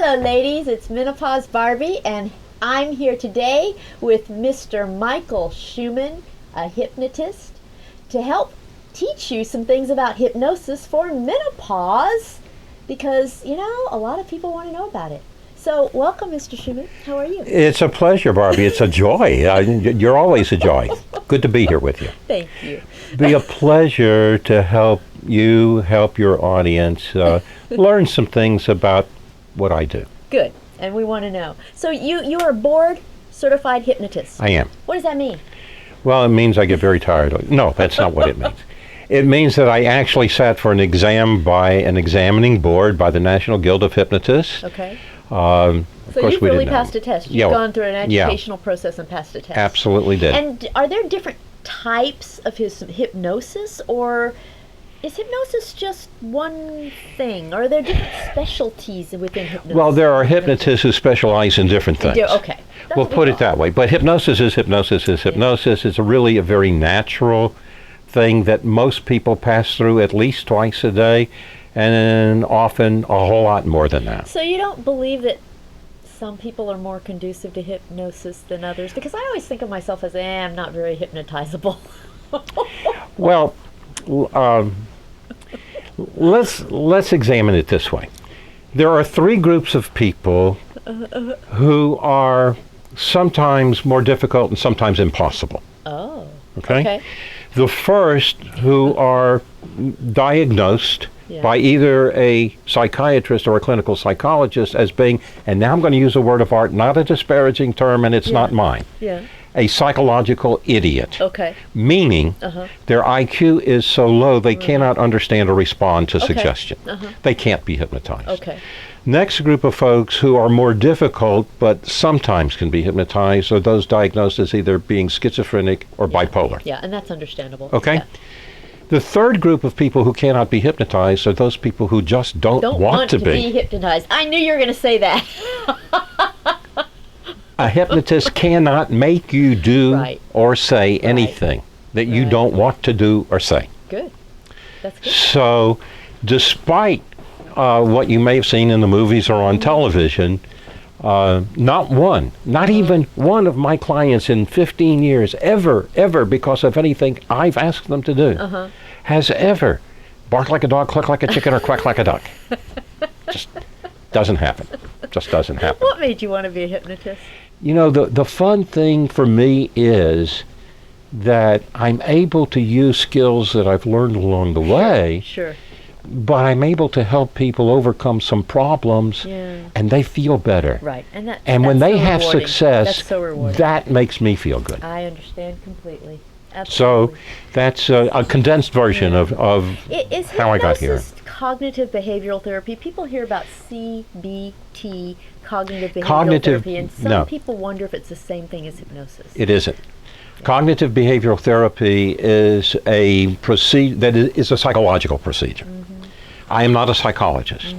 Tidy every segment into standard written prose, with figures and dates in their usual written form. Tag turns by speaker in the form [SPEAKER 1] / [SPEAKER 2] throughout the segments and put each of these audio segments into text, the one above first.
[SPEAKER 1] Hello ladies, it's Menopause Barbie, and I'm here today with Mr. Michael Schuman, a hypnotist, to help teach you some things about hypnosis for menopause, because, you know, a lot of people want to know about it. So, welcome, Mr. Schuman. How are you?
[SPEAKER 2] It's a pleasure, Barbie. It's a joy. You're always a joy. Good to be here with you.
[SPEAKER 1] Thank you.
[SPEAKER 2] Be a pleasure to help you, help your audience, learn some things about what I do.
[SPEAKER 1] Good, and we want to know. So, you are a board certified hypnotist.
[SPEAKER 2] I am.
[SPEAKER 1] What does that mean?
[SPEAKER 2] Well, it means I get very tired. No, that's not what it means. It means that I actually sat for an exam by an examining board by the National Guild of Hypnotists.
[SPEAKER 1] Okay.
[SPEAKER 2] Of
[SPEAKER 1] So
[SPEAKER 2] course
[SPEAKER 1] you've
[SPEAKER 2] we
[SPEAKER 1] really
[SPEAKER 2] didn't know.
[SPEAKER 1] passed a test. You've gone through an educational process and passed a test.
[SPEAKER 2] Absolutely did.
[SPEAKER 1] And are there different types of hypnosis, or is hypnosis just one thing? Or are there different specialties within hypnosis?
[SPEAKER 2] Well, there are hypnotists who specialize in different things.
[SPEAKER 1] Okay. That's
[SPEAKER 2] We'll
[SPEAKER 1] what we
[SPEAKER 2] put it
[SPEAKER 1] thought.
[SPEAKER 2] that way. But hypnosis is hypnosis is hypnosis. It's really a very natural thing that most people pass through at least twice a day, and often a whole lot more than that.
[SPEAKER 1] So you don't believe that some people are more conducive to hypnosis than others? Because I always think of myself as, I'm not very hypnotizable.
[SPEAKER 2] Well, let's examine it this way. There are three groups of people who are sometimes more difficult and sometimes impossible.
[SPEAKER 1] Oh.
[SPEAKER 2] Okay? The first, who are diagnosed by either a psychiatrist or a clinical psychologist as being, and now I'm going to use a word of art, not a disparaging term, and it's not mine, a psychological idiot.
[SPEAKER 1] Okay.
[SPEAKER 2] Meaning their IQ is so low they cannot understand or respond to suggestion. They can't be hypnotized.
[SPEAKER 1] Okay.
[SPEAKER 2] Next group of folks who are more difficult but sometimes can be hypnotized are those diagnosed as either being schizophrenic or bipolar.
[SPEAKER 1] Yeah, and that's understandable.
[SPEAKER 2] Okay?
[SPEAKER 1] Yeah.
[SPEAKER 2] The third group of people who cannot be hypnotized are those people who just don't want to be.
[SPEAKER 1] Hypnotized. I knew you were going to say that.
[SPEAKER 2] A hypnotist cannot make you do or say anything that you don't want to do or say.
[SPEAKER 1] Good. That's good.
[SPEAKER 2] So, despite what you may have seen in the movies or on television, not even one of my clients in 15 years ever, because of anything I've asked them to do, has ever barked like a dog, clucked like a chicken, or quacked like a duck. Just doesn't happen. Just doesn't happen.
[SPEAKER 1] What made you want to be a hypnotist?
[SPEAKER 2] You know, the fun thing for me is that I'm able to use skills that I've learned along the way.
[SPEAKER 1] Sure.
[SPEAKER 2] But I'm able to help people overcome some problems, and they feel better.
[SPEAKER 1] Right.
[SPEAKER 2] And when they have success,
[SPEAKER 1] that's so rewarding.
[SPEAKER 2] that makes me feel good.
[SPEAKER 1] I understand completely. Absolutely.
[SPEAKER 2] So that's a condensed version of how I got here.
[SPEAKER 1] Is cognitive behavioral therapy? People hear about CBT, cognitive behavioral
[SPEAKER 2] Cognitive-
[SPEAKER 1] therapy, and some
[SPEAKER 2] no.
[SPEAKER 1] people wonder if it's the same thing as hypnosis.
[SPEAKER 2] It isn't. Cognitive behavioral therapy is a is a psychological procedure. I am not a psychologist.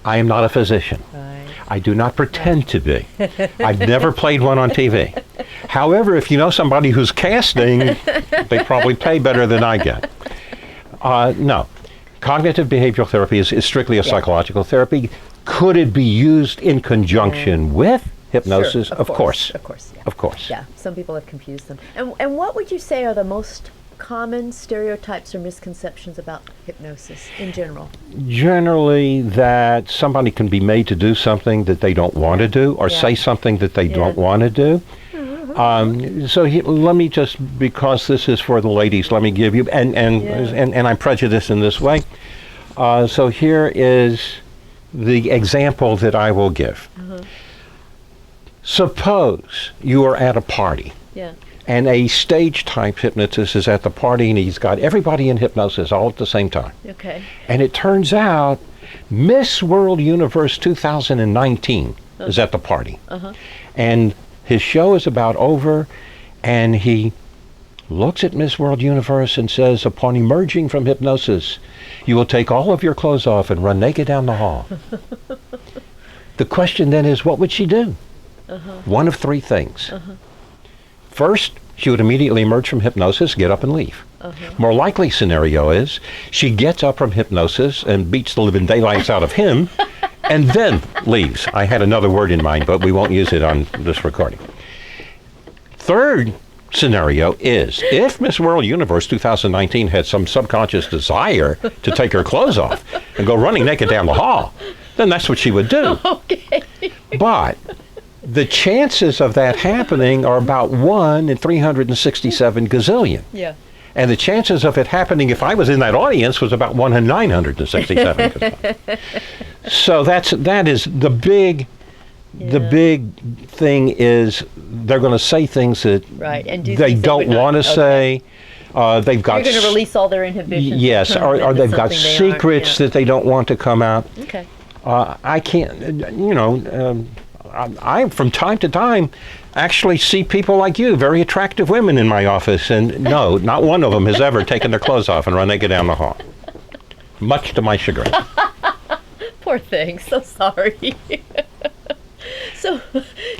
[SPEAKER 2] I am not a physician.
[SPEAKER 1] Right.
[SPEAKER 2] I do not pretend to be. I've never played one on TV. However, if you know somebody who's casting, they probably pay better than I get. No. Cognitive behavioral therapy is strictly a psychological therapy. Could it be used in conjunction with hypnosis?
[SPEAKER 1] Sure,
[SPEAKER 2] of course.
[SPEAKER 1] Of course, yeah.
[SPEAKER 2] Of course.
[SPEAKER 1] Yeah, some people have confused them. And what would you say are the most common stereotypes or misconceptions about hypnosis in general?
[SPEAKER 2] Generally, that somebody can be made to do something that they don't want to do, or say something that they don't want to do. So let me just, because this is for the ladies, let me give you, and I'm prejudiced in this way. So here is the example that I will give. Suppose you are at a party. And a stage type hypnotist is at the party, and he's got everybody in hypnosis all at the same time.
[SPEAKER 1] Okay.
[SPEAKER 2] And it turns out Miss World Universe 2019 is at the party. And his show is about over, and he looks at Miss World Universe and says, upon emerging from hypnosis, you will take all of your clothes off and run naked down the hall. The question then is, what would she do? One of three things. First, she would immediately emerge from hypnosis, get up and leave. More likely scenario is she gets up from hypnosis and beats the living daylights out of him and then leaves. I had another word in mind, but we won't use it on this recording. Third scenario is if Miss World Universe 2019 had some subconscious desire to take her clothes off and go running naked down the hall, then that's what she would do.
[SPEAKER 1] Okay.
[SPEAKER 2] But the chances of that happening are about 1 in 367 gazillion.
[SPEAKER 1] Yeah.
[SPEAKER 2] And the chances of it happening if I was in that audience was about 1 in 967 gazillion. So that is the big The big thing is they're going to say things that
[SPEAKER 1] and do
[SPEAKER 2] they don't want to say. They've got
[SPEAKER 1] You're going to release all their inhibitions.
[SPEAKER 2] Yes, or they've got secrets that they don't want to come out.
[SPEAKER 1] Okay.
[SPEAKER 2] I can't, I from time to time actually see people like you, very attractive women in my office, and no, not one of them has ever taken their clothes off and run naked down the hall, much to my chagrin.
[SPEAKER 1] Poor thing, so sorry. So,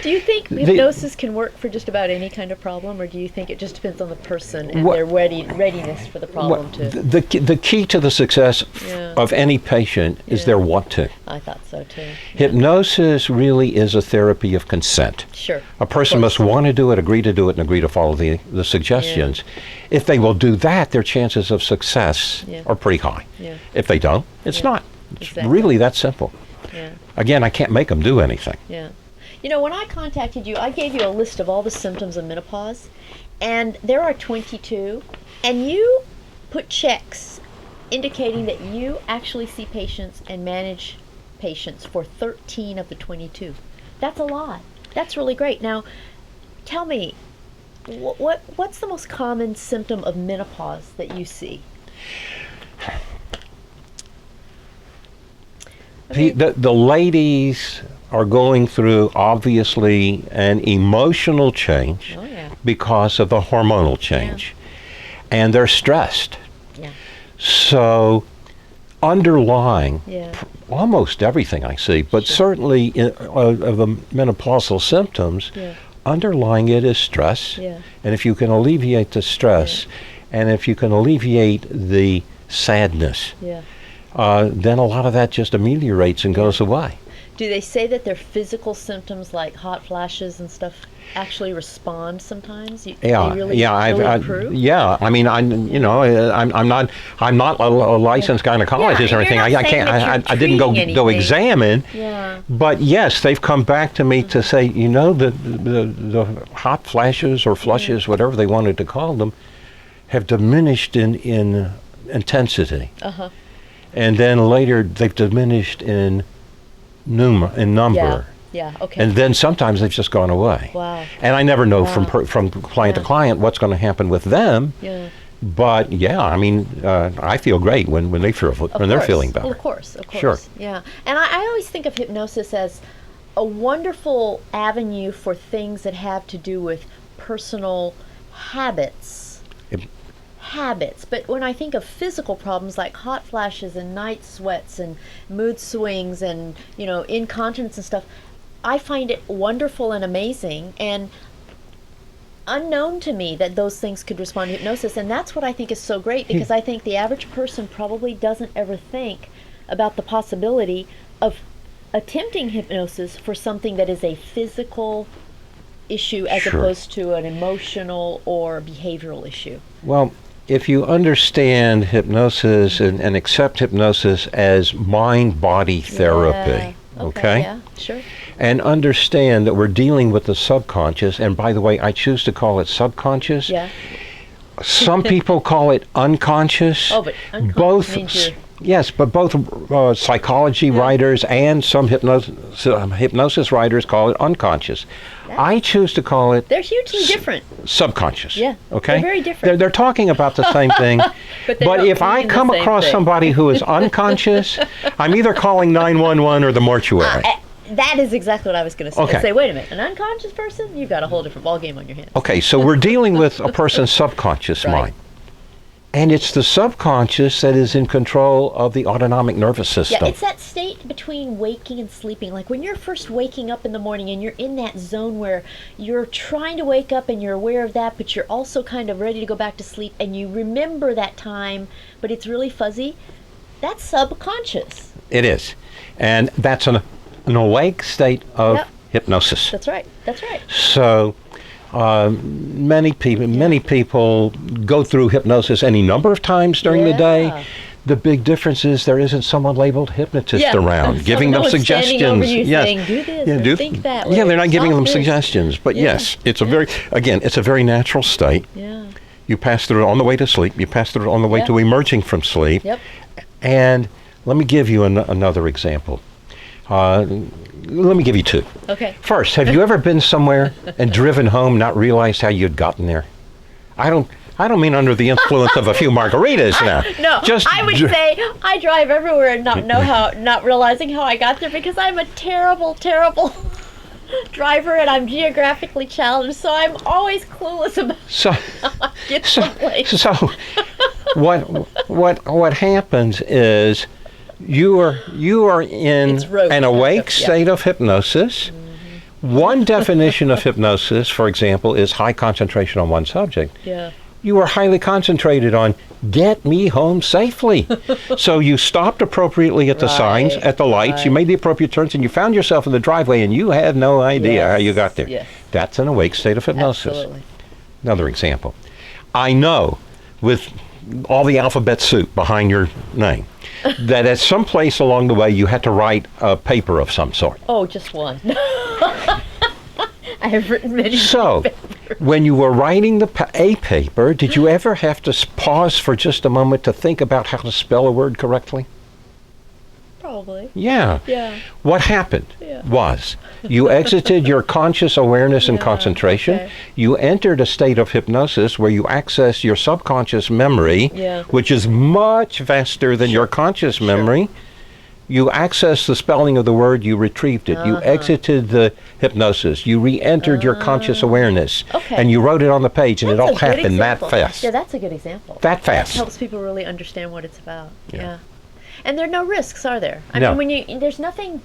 [SPEAKER 1] do you think hypnosis can work for just about any kind of problem, or do you think it just depends on the person and their readiness for the problem
[SPEAKER 2] The key to the success of any patient is their want to.
[SPEAKER 1] I thought so too. Yeah.
[SPEAKER 2] Hypnosis really is a therapy of consent.
[SPEAKER 1] Sure.
[SPEAKER 2] A person must want to do it, agree to do it, and agree to follow the suggestions. Yeah. If they will do that, their chances of success are pretty high. Yeah. If they don't, it's not. It's really that simple. Yeah. Again, I can't make them do anything.
[SPEAKER 1] Yeah. You know, when I contacted you, I gave you a list of all the symptoms of menopause, and there are 22, and you put checks indicating that you actually see patients and manage patients for 13 of the 22. That's a lot. That's really great. Now, tell me, what's the most common symptom of menopause that you see?
[SPEAKER 2] The ladies are going through, obviously, an emotional change because of the hormonal change. And they're stressed. Yeah. So, underlying almost everything I see, but certainly of the menopausal symptoms, underlying it is stress. Yeah. And if you can alleviate the stress, and if you can alleviate the sadness, then a lot of that just ameliorates and goes away.
[SPEAKER 1] Do they say that their physical symptoms like hot flashes and stuff actually respond sometimes? I mean, I'm not a licensed gynecologist or anything. I can't. I didn't go examine. Yeah. But yes, they've come back to me to say, the hot flashes or flushes, whatever they wanted to call them, have diminished in intensity. Uh-huh. And then later they've diminished in number. Yeah, okay. And then sometimes they've just gone away. Wow. And I never know from client to client what's going to happen with them. Yeah. But I mean, I feel great when they're feeling better. Well, of course. Sure. Yeah. And I always think of hypnosis as a wonderful avenue for things that have to do with personal habits. But when I think of physical problems like hot flashes and night sweats and mood swings and incontinence and stuff, I find it wonderful and amazing and unknown to me that those things could respond to hypnosis. And that's what I think is so great, because I think the average person probably doesn't ever think about the possibility of attempting hypnosis for something that is a physical issue as opposed to an emotional or behavioral issue.
[SPEAKER 2] Well, if you understand hypnosis and accept hypnosis as mind-body therapy, okay?
[SPEAKER 1] Yeah, sure.
[SPEAKER 2] And understand that we're dealing with the subconscious, and by the way, I choose to call it subconscious. Yeah. Some people call it unconscious.
[SPEAKER 1] Oh, but unconscious means
[SPEAKER 2] yes, but both psychology writers and some hypnosis writers call it unconscious. I choose to call it...
[SPEAKER 1] They're hugely different.
[SPEAKER 2] Subconscious.
[SPEAKER 1] Yeah,
[SPEAKER 2] okay?
[SPEAKER 1] They're very different.
[SPEAKER 2] They're talking about the same thing. but if I come across somebody who is unconscious, I'm either calling 911 or the mortuary.
[SPEAKER 1] That is exactly what I was going to say. Okay. Say, wait a minute, an unconscious person? You've got a whole different ballgame on your hands.
[SPEAKER 2] Okay, so we're dealing with a person's subconscious mind. And it's the subconscious that is in control of the autonomic nervous system.
[SPEAKER 1] Yeah, it's that state between waking and sleeping. Like when you're first waking up in the morning and you're in that zone where you're trying to wake up and you're aware of that, but you're also kind of ready to go back to sleep and you remember that time, but it's really fuzzy. That's subconscious.
[SPEAKER 2] It is. And that's an awake state of
[SPEAKER 1] Yep.
[SPEAKER 2] hypnosis.
[SPEAKER 1] That's right. That's right.
[SPEAKER 2] So many people go through hypnosis any number of times during the day. The big difference is there isn't someone labeled hypnotist around giving them suggestions.
[SPEAKER 1] Over you saying, do this or think that way.
[SPEAKER 2] Yeah, they're not giving them
[SPEAKER 1] this.
[SPEAKER 2] suggestions. But yes, it's a very natural state.
[SPEAKER 1] Yeah.
[SPEAKER 2] You pass through it on the way to sleep. You pass through it on the way to emerging from sleep.
[SPEAKER 1] Yep.
[SPEAKER 2] And let me give you another example. Let me give you two.
[SPEAKER 1] Okay.
[SPEAKER 2] First, have you ever been somewhere and driven home, not realized how you'd gotten there? I don't mean under the influence of a few margaritas now.
[SPEAKER 1] No, I would say I drive everywhere and not realizing how I got there because I'm a terrible, terrible driver and I'm geographically challenged, so I'm always clueless about how I get someplace.
[SPEAKER 2] So what happens is you are in an awake state of hypnosis. Mm-hmm. One definition of hypnosis, for example, is high concentration on one subject.
[SPEAKER 1] Yeah.
[SPEAKER 2] You were highly concentrated on get me home safely. So you stopped appropriately at the signs, at the lights, you made the appropriate turns, and you found yourself in the driveway and you had no idea how you got there.
[SPEAKER 1] Yes.
[SPEAKER 2] That's an awake state of hypnosis.
[SPEAKER 1] Absolutely.
[SPEAKER 2] Another example. I know with all the alphabet soup behind your name that at some place along the way you had to write a paper of some sort.
[SPEAKER 1] Oh, just one. I have written many.
[SPEAKER 2] So, when you were writing a paper, did you ever have to pause for just a moment to think about how to spell a word correctly?
[SPEAKER 1] Probably.
[SPEAKER 2] Yeah.
[SPEAKER 1] Yeah.
[SPEAKER 2] What happened was you exited your conscious awareness and concentration.
[SPEAKER 1] Okay.
[SPEAKER 2] You entered a state of hypnosis where you access your subconscious memory, which is much vaster than your conscious memory. You accessed the spelling of the word, you retrieved it. You exited the hypnosis. You re-entered your conscious awareness.
[SPEAKER 1] Okay.
[SPEAKER 2] And you wrote it on the page, and
[SPEAKER 1] That's
[SPEAKER 2] it all
[SPEAKER 1] a good
[SPEAKER 2] happened that
[SPEAKER 1] example.
[SPEAKER 2] fast.
[SPEAKER 1] Yeah, that's a good example.
[SPEAKER 2] That fast.
[SPEAKER 1] That helps people really understand what it's about.
[SPEAKER 2] Yeah.
[SPEAKER 1] Yeah. And there are no risks, are there? I
[SPEAKER 2] No.
[SPEAKER 1] mean, there's nothing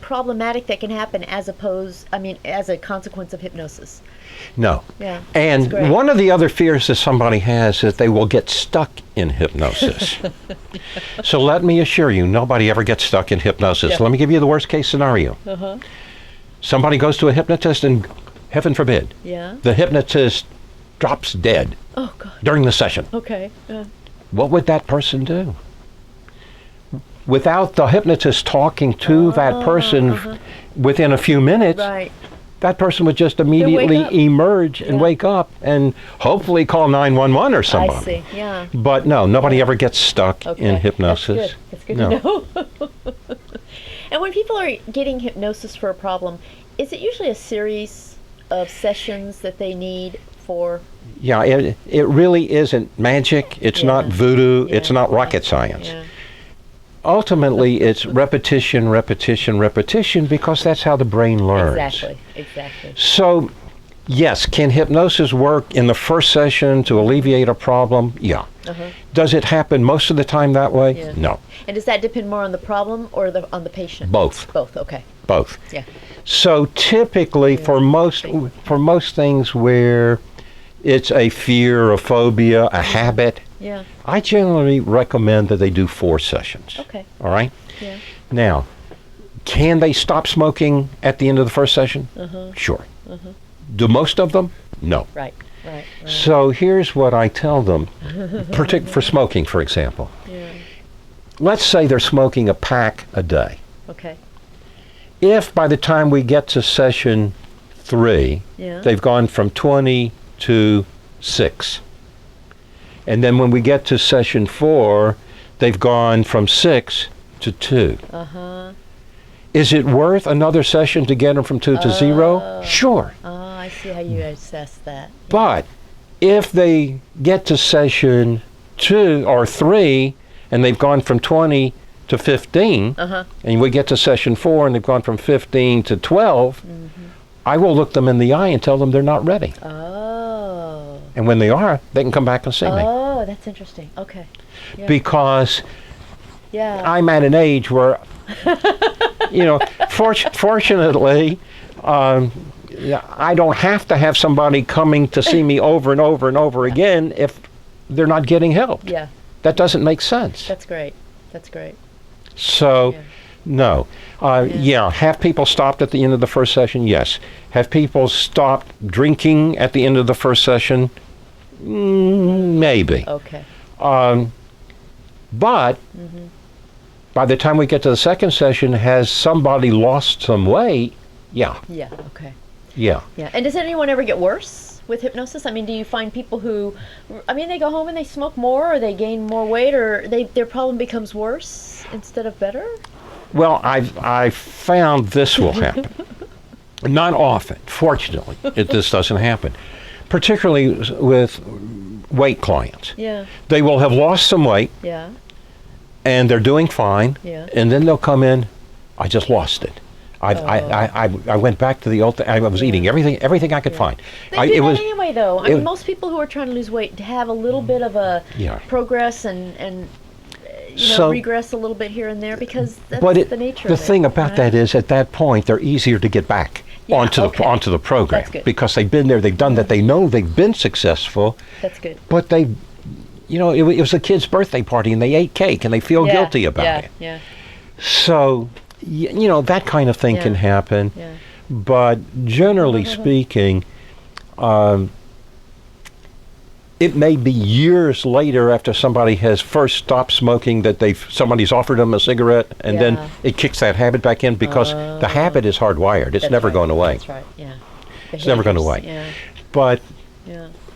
[SPEAKER 1] problematic that can happen as a consequence of hypnosis.
[SPEAKER 2] No.
[SPEAKER 1] Yeah.
[SPEAKER 2] And
[SPEAKER 1] great.
[SPEAKER 2] one of the other fears that somebody has is they will get stuck in hypnosis. So let me assure you, nobody ever gets stuck in hypnosis.
[SPEAKER 1] Yeah.
[SPEAKER 2] Let me give you the worst case scenario. Somebody goes to a hypnotist and, heaven forbid, the hypnotist drops dead during the session.
[SPEAKER 1] Okay.
[SPEAKER 2] What would that person do? Without the hypnotist talking to that person within a few minutes, that person would just immediately emerge and wake up and hopefully call 911 or somebody.
[SPEAKER 1] I see, yeah.
[SPEAKER 2] But no, nobody ever gets stuck in hypnosis.
[SPEAKER 1] That's good to know. And when people are getting hypnosis for a problem, is it usually a series of sessions that they need for?
[SPEAKER 2] Yeah, it really isn't magic. It's not voodoo. It's not rocket science.
[SPEAKER 1] Yeah.
[SPEAKER 2] Ultimately, it's repetition, repetition, repetition, because that's how the brain learns.
[SPEAKER 1] Exactly.
[SPEAKER 2] So, yes, can hypnosis work in the first session to alleviate a problem? Yeah. Does it happen most of the time that way?
[SPEAKER 1] Yeah.
[SPEAKER 2] No.
[SPEAKER 1] And does that depend more on the problem or on the patient?
[SPEAKER 2] Both.
[SPEAKER 1] Both, okay.
[SPEAKER 2] Both.
[SPEAKER 1] Yeah.
[SPEAKER 2] So typically for most things where it's a fear, a phobia, a habit, I generally recommend that they do 4 sessions.
[SPEAKER 1] Okay.
[SPEAKER 2] All right?
[SPEAKER 1] Yeah.
[SPEAKER 2] Now, can they stop smoking at the end of the first session? Sure. Do most of them? No.
[SPEAKER 1] Right.
[SPEAKER 2] So here's what I tell them, for smoking, for example.
[SPEAKER 1] Yeah.
[SPEAKER 2] Let's say they're smoking a pack a day.
[SPEAKER 1] Okay.
[SPEAKER 2] If by the time we get to session 3, they've gone from 20 to 6. And then when we get to session 4, they've gone from 6 to 2. Is it worth another session to get them from 2 to 0? Sure.
[SPEAKER 1] I see how you assess that.
[SPEAKER 2] But if they get to session 2 or 3 and they've gone from 20 to 15, and we get to session 4 and they've gone from 15 to 12, I will look them in the eye and tell them they're not ready.
[SPEAKER 1] Oh.
[SPEAKER 2] And when they are, they can come back and see me.
[SPEAKER 1] Oh, that's interesting. Okay. Yeah.
[SPEAKER 2] Because I'm at an age where, fortunately, I don't have to have somebody coming to see me over and over and over again if they're not getting help.
[SPEAKER 1] Yeah.
[SPEAKER 2] That doesn't make sense.
[SPEAKER 1] That's great. That's great.
[SPEAKER 2] So,
[SPEAKER 1] Yeah.
[SPEAKER 2] no. Have people stopped at the end of the first session? Yes. Have people stopped drinking at the end of the first session? Maybe.
[SPEAKER 1] Okay.
[SPEAKER 2] But by the time we get to the second session, has somebody lost some weight? Yeah.
[SPEAKER 1] Yeah. Okay.
[SPEAKER 2] Yeah.
[SPEAKER 1] Yeah. And does anyone ever get worse with hypnosis? I mean, do you find people who, I mean, they go home and they smoke more, or they gain more weight, or their problem becomes worse instead of better?
[SPEAKER 2] Well, I found this will happen. Not often, fortunately. This doesn't happen. Particularly with weight clients.
[SPEAKER 1] Yeah.
[SPEAKER 2] They will have lost some weight.
[SPEAKER 1] Yeah.
[SPEAKER 2] And they're doing fine.
[SPEAKER 1] Yeah.
[SPEAKER 2] And then they'll come in, I just lost it. I went back to the old. I was eating everything I could find.
[SPEAKER 1] They do that anyway, though. I mean, most people who are trying to lose weight have a little bit of a progress and regress a little bit here and there, because that's the nature of it.
[SPEAKER 2] The thing about that is, at that point, they're easier to get back onto the program.
[SPEAKER 1] That's good.
[SPEAKER 2] Because they've been there, they've done that, they know they've been successful.
[SPEAKER 1] That's good.
[SPEAKER 2] But they, it was a kid's birthday party and they ate cake and they feel guilty about it.
[SPEAKER 1] Yeah.
[SPEAKER 2] So, that kind of thing can happen.
[SPEAKER 1] Yeah.
[SPEAKER 2] But generally speaking, it may be years later, after somebody has first stopped smoking, that somebody's offered them a cigarette, and then it kicks that habit back in, because the habit is hardwired. It's never going away.
[SPEAKER 1] That's right. Yeah.
[SPEAKER 2] It's never going away.
[SPEAKER 1] Yeah.
[SPEAKER 2] But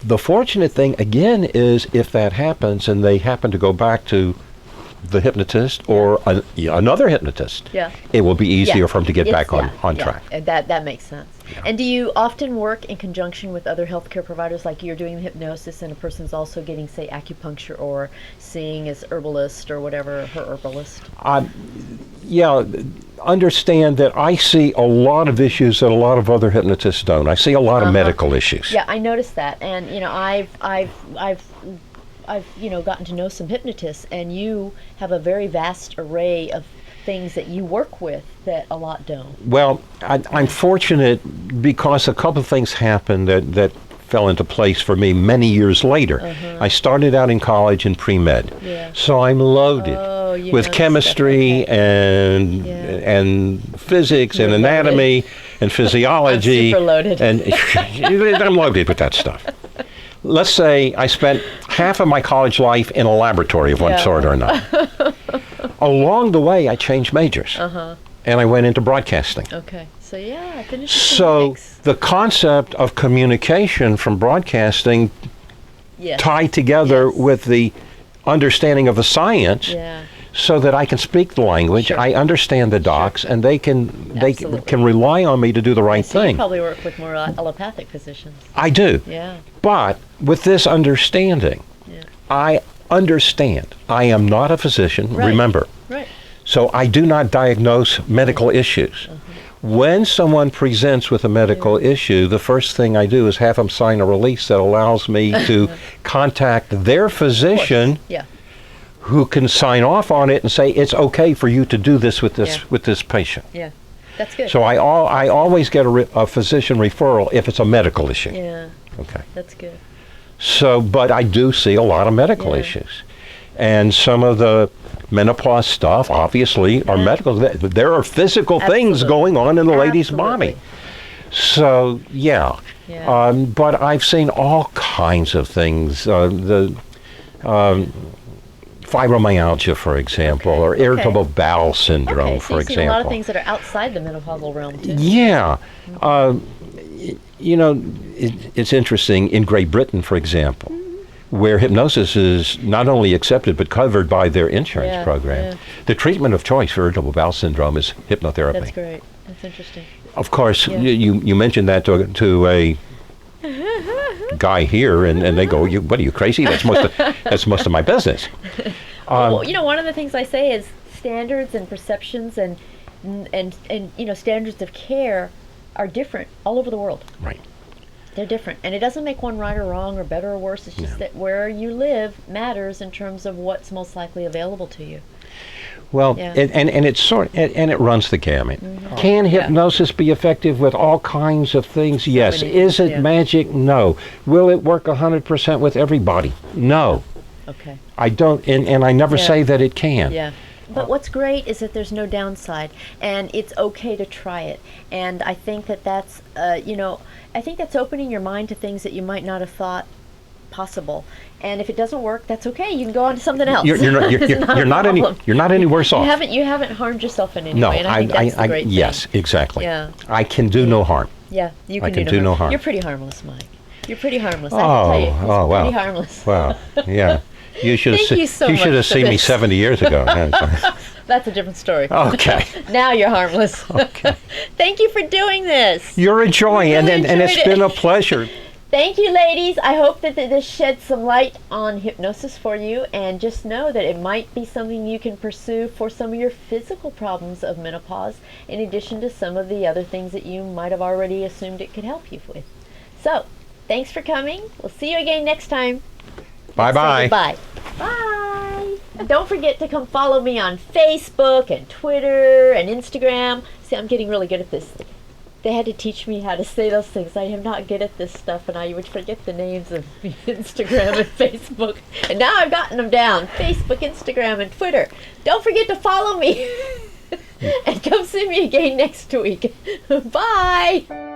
[SPEAKER 2] the fortunate thing, again, is if that happens and they happen to go back to the hypnotist or another hypnotist, it will be easier for them to get back on track.
[SPEAKER 1] That makes sense. Yeah. And do you often work in conjunction with other healthcare providers, like you're doing the hypnosis and a person's also getting, say, acupuncture or seeing as herbalist or whatever, her herbalist?
[SPEAKER 2] Understand that I see a lot of issues that a lot of other hypnotists don't. I see a lot of medical issues.
[SPEAKER 1] Yeah, I noticed that, and I've gotten to know some hypnotists, and you have a very vast array of things that you work with that a lot don't.
[SPEAKER 2] Well, I'm fortunate because a couple of things happened that fell into place for me many years later. I started out in college in pre-med, so I'm loaded with chemistry and physics and anatomy and physiology.
[SPEAKER 1] I'm super loaded.
[SPEAKER 2] And I'm loaded with that stuff. Let's say I spent half of my college life in a laboratory of one sort or another. Along the way, I changed majors, and I went into broadcasting.
[SPEAKER 1] Okay, so it's an interesting mix.
[SPEAKER 2] The concept of communication from broadcasting tied together with the understanding of the science, so that I can speak the language, I understand the docs, and they can rely on me to do the right thing.
[SPEAKER 1] You probably work with more allopathic physicians.
[SPEAKER 2] I do.
[SPEAKER 1] Yeah.
[SPEAKER 2] But with this understanding, I understand I am not a physician, remember.
[SPEAKER 1] Right.
[SPEAKER 2] So I do not diagnose medical issues. When someone presents with a medical issue, the first thing I do is have them sign a release that allows me to contact their physician, who can sign off on it and say it's okay for you to do this with this patient.
[SPEAKER 1] Yeah, that's good.
[SPEAKER 2] So I always get a physician referral if it's a medical issue.
[SPEAKER 1] Yeah.
[SPEAKER 2] Okay.
[SPEAKER 1] That's good.
[SPEAKER 2] So, but I do see a lot of medical issues. And some of the menopause stuff, obviously, are medical. There are physical things going on in the lady's body. So, but I've seen all kinds of things. Fibromyalgia, for example, or irritable bowel syndrome, for example.
[SPEAKER 1] A lot of things that are outside the menopausal realm, too.
[SPEAKER 2] Yeah. It's interesting. In Great Britain, for example, where hypnosis is not only accepted but covered by their insurance program, the treatment of choice for irritable bowel syndrome is hypnotherapy.
[SPEAKER 1] That's great. That's interesting.
[SPEAKER 2] Of course, you mentioned that to a guy here, and they go, "What are you, crazy? That's most of my business."
[SPEAKER 1] Well, one of the things I say is standards and perceptions and standards of care are different all over the world.
[SPEAKER 2] Right.
[SPEAKER 1] They're different, and it doesn't make one right or wrong or better or worse. It's just that where you live matters in terms of what's most likely available to you.
[SPEAKER 2] Well, and it's and it runs the gamut. Can hypnosis be effective with all kinds of things? Yes. Is it magic? No. Will it work 100% with everybody? No.
[SPEAKER 1] Okay.
[SPEAKER 2] I don't, and I never say that it can.
[SPEAKER 1] Yeah. But what's great is that there's no downside, and it's okay to try it. And I think that that's, I think that's opening your mind to things that you might not have thought possible. And if it doesn't work, that's okay. You can go on to something else.
[SPEAKER 2] You're not any worse off.
[SPEAKER 1] You haven't harmed yourself in any
[SPEAKER 2] No,
[SPEAKER 1] way. And I think that's the great thing.
[SPEAKER 2] Yes, exactly.
[SPEAKER 1] Yeah.
[SPEAKER 2] I can do no harm.
[SPEAKER 1] Yeah, you can,
[SPEAKER 2] do no harm.
[SPEAKER 1] You're pretty harmless, Mike. You're pretty harmless. I can tell you.
[SPEAKER 2] Wow.
[SPEAKER 1] Pretty harmless.
[SPEAKER 2] Wow. Yeah. You should
[SPEAKER 1] Thank you so
[SPEAKER 2] you
[SPEAKER 1] much
[SPEAKER 2] should have
[SPEAKER 1] for
[SPEAKER 2] seen me
[SPEAKER 1] this.
[SPEAKER 2] 70 years ago. Yeah,
[SPEAKER 1] That's a different story.
[SPEAKER 2] okay.
[SPEAKER 1] Now you're harmless.
[SPEAKER 2] Okay.
[SPEAKER 1] Thank you for doing this.
[SPEAKER 2] You're enjoying,
[SPEAKER 1] Really
[SPEAKER 2] and it's
[SPEAKER 1] enjoyed
[SPEAKER 2] been
[SPEAKER 1] it.
[SPEAKER 2] a pleasure.
[SPEAKER 1] Thank you, ladies. I hope that this sheds some light on hypnosis for you, and just know that it might be something you can pursue for some of your physical problems of menopause, in addition to some of the other things that you might have already assumed it could help you with. So, thanks for coming. We'll see you again next time.
[SPEAKER 2] Bye-bye.
[SPEAKER 1] Bye. Bye. And don't forget to come follow me on Facebook and Twitter and Instagram. See, I'm getting really good at this. They had to teach me how to say those things. I am not good at this stuff, and I would forget the names of Instagram and Facebook. And now I've gotten them down. Facebook, Instagram, and Twitter. Don't forget to follow me. And come see me again next week. Bye.